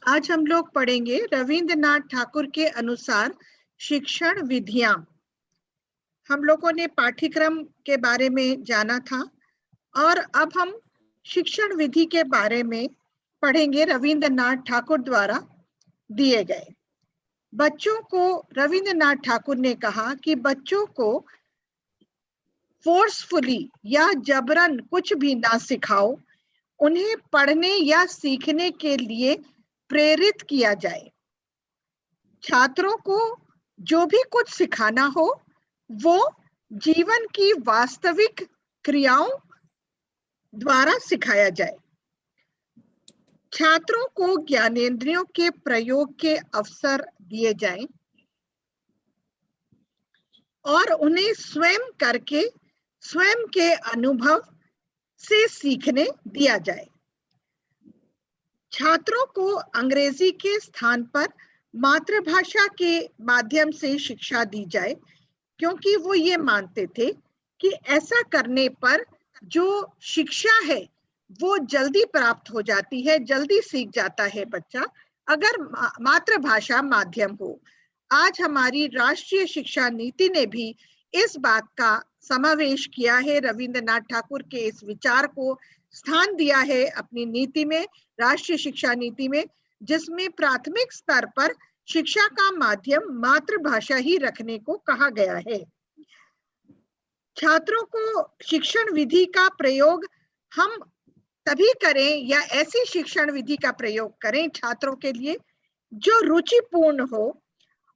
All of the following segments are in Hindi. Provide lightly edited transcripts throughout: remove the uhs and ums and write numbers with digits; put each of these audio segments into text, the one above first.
आज हम लोग पढ़ेंगे रविंद्रनाथ ठाकुर के अनुसार शिक्षण विधियां। हम लोगों ने पाठ्यक्रम के बारे में जाना था और अब हम शिक्षण विधि के बारे में पढ़ेंगे रविंद्रनाथ ठाकुर द्वारा दिए गए। बच्चों को रविंद्रनाथ ठाकुर ने कहा कि बच्चों को फोर्सफुली या जबरन कुछ भी ना सिखाओ, उन्हें पढ़ने या सीखने के लिए प्रेरित किया जाए। छात्रों को जो भी कुछ सिखाना हो वो जीवन की वास्तविक क्रियाओं द्वारा सिखाया जाए। छात्रों को ज्ञानेंद्रियों के प्रयोग के अवसर दिए जाएं और उन्हें स्वयं करके स्वयं के अनुभव से सीखने दिया जाए। छात्रों को अंग्रेजी के स्थान पर मातृभाषा के माध्यम से शिक्षा दी जाए, क्योंकि वो ये मानते थे कि ऐसा करने पर जो शिक्षा है वो जल्दी प्राप्त हो जाती है, जल्दी सीख जाता है बच्चा अगर मातृभाषा माध्यम हो। आज हमारी राष्ट्रीय शिक्षा नीति ने भी इस बात का समावेश किया है, रविंद्रनाथ ठाकुर के इस विचार को स्थान दिया है अपनी नीति में, राष्ट्रीय शिक्षा नीति में, जिसमें प्राथमिक स्तर पर शिक्षा का माध्यम मातृभाषा ही रखने को कहा गया है। छात्रों को शिक्षण विधि का प्रयोग हम तभी करें या ऐसी शिक्षण विधि का प्रयोग करें छात्रों के लिए जो रुचिपूर्ण हो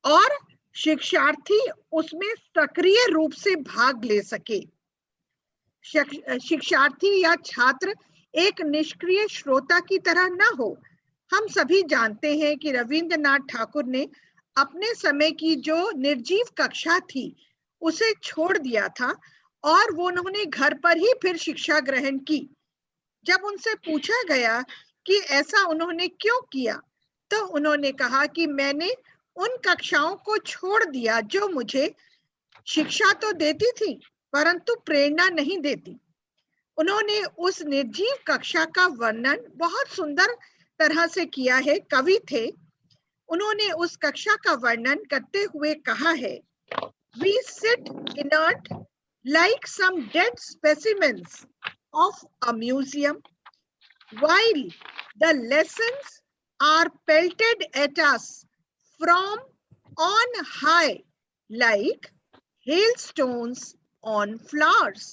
और शिक्षार्थी उसमें सक्रिय रूप से भाग ले सके। शिक्षार्थी या छात्र एक निष्क्रिय श्रोता की तरह न हो। हम सभी जानते हैं कि रविंद्रनाथ ठाकुर ने अपने समय की जो निर्जीव कक्षा थी उसे छोड़ दिया था और वो उन्होंने घर पर ही फिर शिक्षा ग्रहण की। जब उनसे पूछा गया कि ऐसा उन्होंने क्यों किया, तो उन्होंने कहा कि मैंने उन कक्षाओं को छोड़ दिया जो मुझे शिक्षा तो देती थी परंतु प्रेरणा नहीं देती। उन्होंने उस निर्जीव कक्षा का वर्णन बहुत सुंदर तरह से किया है, कवि थे। उन्होंने उस कक्षा का वर्णन करते हुए कहा है, We sit inert like some dead specimens of a museum while the lessons are pelted at us from on high like hailstones on flowers.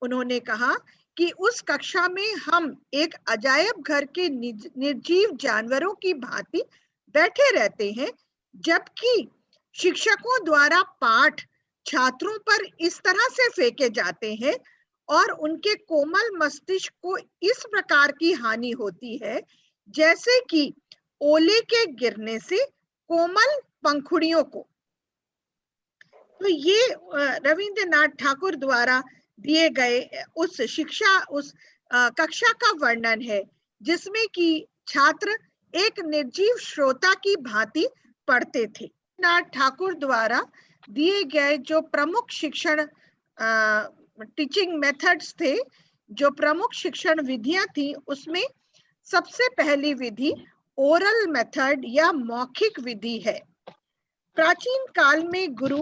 उन्होंने कहा कि उस कक्षा में हम एक अजायब घर के निर्जीव जानवरों की भांति बैठे रहते हैं, जबकि शिक्षकों द्वारा पाठ छात्रों पर इस तरह से फेंके जाते हैं और उनके कोमल मस्तिष्क को इस प्रकार की हानि होती है जैसे कि ओले के गिरने से कोमल पंखुड़ियों को। तो ये रविंद्रनाथ ठाकुर द्वारा दिए गए उस शिक्षा, उस कक्षा का वर्णन है जिसमें कि छात्र एक निर्जीव श्रोता की भांति पढ़ते थे। रविंद्रनाथ ठाकुर द्वारा दिए गए जो प्रमुख शिक्षण टीचिंग मेथड्स थे, जो प्रमुख शिक्षण विधियां थी, उसमें सबसे पहली विधि ओरल मेथड या मौखिक विधि है। प्राचीन काल में गुरु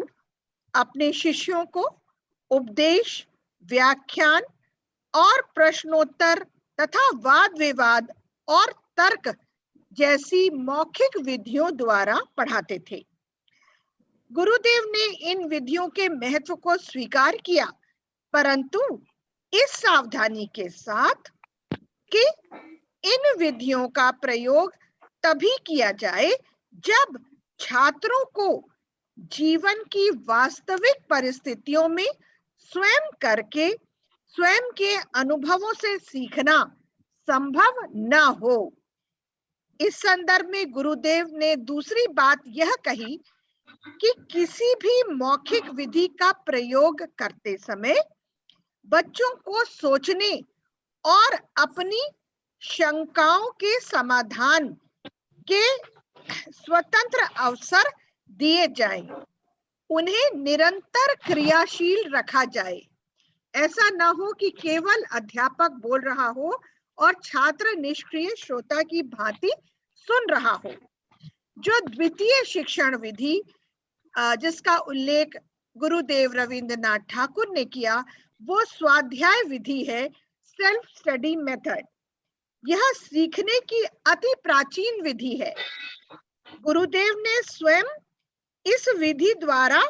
अपने शिष्यों को उपदेश, व्याख्यान और प्रश्नोत्तर तथा वाद विवाद और तर्क जैसी मौखिक विधियों द्वारा पढ़ाते थे। गुरुदेव ने इन विधियों के महत्व को स्वीकार किया, परंतु इस सावधानी के साथ कि इन विधियों का प्रयोग तभी किया जाए जब छात्रों को जीवन की वास्तविक परिस्थितियों में स्वयं करके स्वयं के अनुभवों से सीखना संभव न हो। इस संदर्भ में गुरुदेव ने दूसरी बात यह कही कि किसी भी मौखिक विधि का प्रयोग करते समय बच्चों को सोचने और अपनी शंकाओं के समाधान के स्वतंत्र अवसर दिए जाएं, उन्हें निरंतर क्रियाशील रखा जाए। ऐसा न हो कि केवल अध्यापक बोल रहा हो और छात्र निष्क्रिय श्रोता की भांति सुन रहा हो। जो द्वितीय शिक्षण विधि जिसका उल्लेख गुरुदेव रविंद्रनाथ ठाकुर ने किया, वो स्वाध्याय विधि है, सेल्फ स्टडी मेथड। यह सीखने की अति प्राचीन विधि है। गुरुदेव ने स्वयं इस विधि द्वारा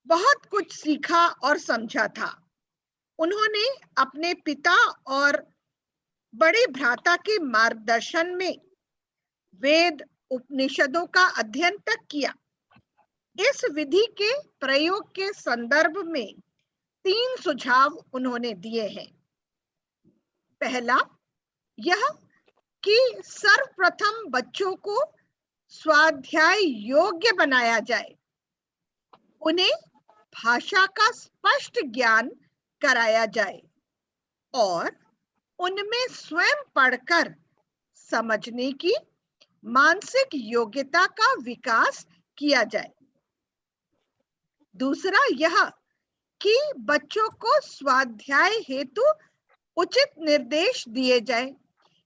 बहुत कुछ सीखा और समझा था। उन्होंने अपने पिता और बड़े भ्राता के मार्गदर्शन में वेद उपनिषदों का अध्ययन तक किया। इस विधि के प्रयोग के संदर्भ में 3 सुझाव उन्होंने दिए हैं। पहला यह कि सर्वप्रथम बच्चों को स्वाध्याय योग्य बनाया जाए, उन्हें भाषा का स्पष्ट ज्ञान कराया जाए और उनमें स्वयं पढ़कर समझने की मानसिक योग्यता का विकास किया जाए। दूसरा यह कि बच्चों को स्वाध्याय हेतु उचित निर्देश दिए जाए।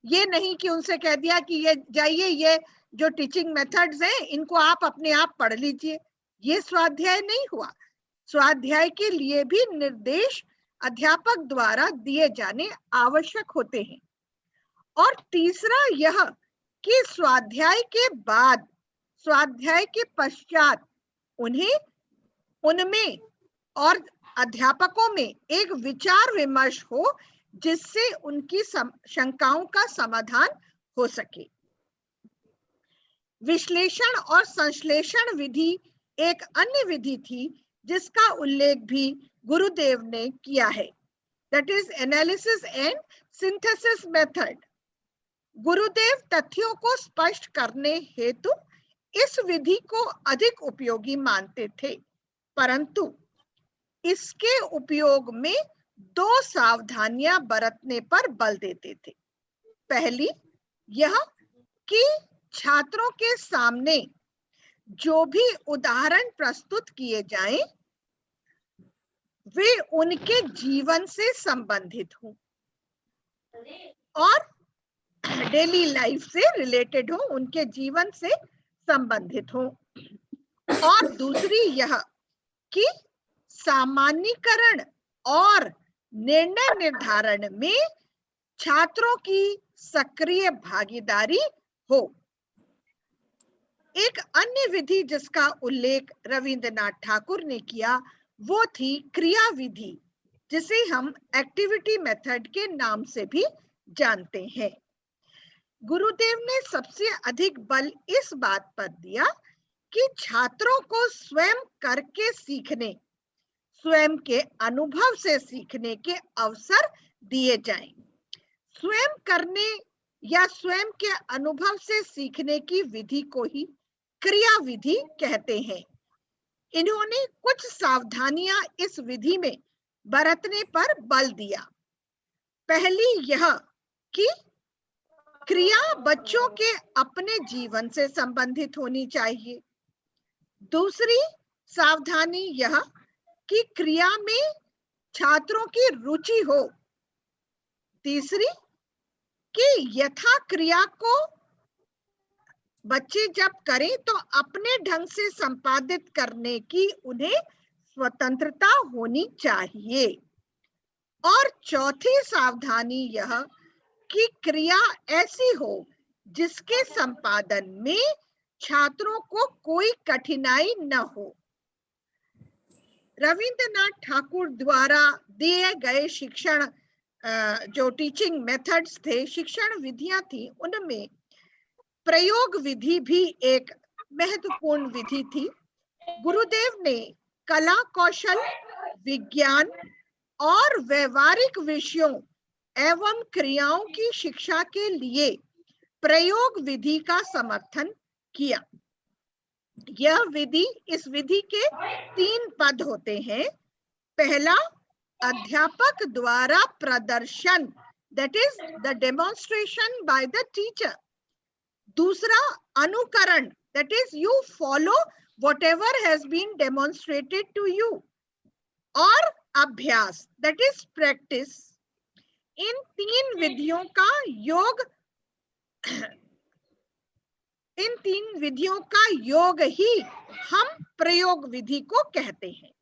ये नहीं कि उनसे कह दिया कि ये जाइए, ये जो टीचिंग मेथड्स हैं इनको आप अपने आप पढ़ लीजिए, ये स्वाध्याय नहीं हुआ। स्वाध्याय के लिए भी निर्देश अध्यापक द्वारा दिए जाने आवश्यक होते हैं। और तीसरा यह कि स्वाध्याय के बाद, स्वाध्याय के पश्चात उन्हें उनमें और अध्यापकों में एक विचार विमर्श हो, जिससे उनकी शंकाओं का समाधान हो सके। विश्लेषण और संश्लेषण विधि एक अन्य विधि थी जिसका उल्लेख भी गुरुदेव ने किया है, that is analysis and synthesis method. गुरुदेव तथ्यों को स्पष्ट करने हेतु इस विधि को अधिक उपयोगी मानते थे, परंतु इसके उपयोग में 2 सावधानियां बरतने पर बल देते थे। पहली यह कि छात्रों के सामने जो भी उदाहरण प्रस्तुत किए जाएं, वे उनके जीवन से संबंधित हों और डेली लाइफ से रिलेटेड हो, उनके जीवन से संबंधित हो। और दूसरी यह कि सामान्यीकरण और निर्णय निर्धारण में छात्रों की सक्रिय भागीदारी हो। एक अन्य विधि जिसका उल्लेख रविंद्रनाथ ठाकुर ने किया वो थी क्रिया विधि, जिसे हम एक्टिविटी मेथड के नाम से भी जानते हैं। गुरुदेव ने सबसे अधिक बल इस बात पर दिया कि छात्रों को स्वयं करके सीखने, स्वयं के अनुभव से सीखने के अवसर दिए जाएं। स्वयं करने या स्वयं के अनुभव से सीखने की विधि को ही क्रिया विधि कहते हैं। इन्होंने कुछ सावधानियां इस विधि में बरतने पर बल दिया। पहली यह कि क्रिया बच्चों के अपने जीवन से संबंधित होनी चाहिए। दूसरी सावधानी यह कि क्रिया में छात्रों की रुचि हो। तीसरी कि यथा क्रिया को बच्चे जब करें तो अपने ढंग से संपादित करने की उन्हें स्वतंत्रता होनी चाहिए। और चौथी सावधानी यह कि क्रिया ऐसी हो जिसके संपादन में छात्रों को कोई कठिनाई न हो। रविंद्रनाथ ठाकुर द्वारा दिए गए शिक्षण जो टीचिंग मेथड्स थे, शिक्षण विधियां थी, उनमें प्रयोग विधि भी एक महत्वपूर्ण विधि थी। गुरुदेव ने कला कौशल, विज्ञान और व्यवहारिक विषयों एवं क्रियाओं की शिक्षा के लिए प्रयोग विधि का समर्थन किया। यह विधि, इस विधि के 3 पद होते हैं। पहला अध्यापक द्वारा प्रदर्शन, that is the demonstration by the teacher. दूसरा अनुकरण, that is you follow whatever has been demonstrated to you। और अभ्यास, दैट इज प्रैक्टिस। इन 3 विधियों का योग इन 3 विधियों का योग ही हम प्रयोग विधि को कहते हैं।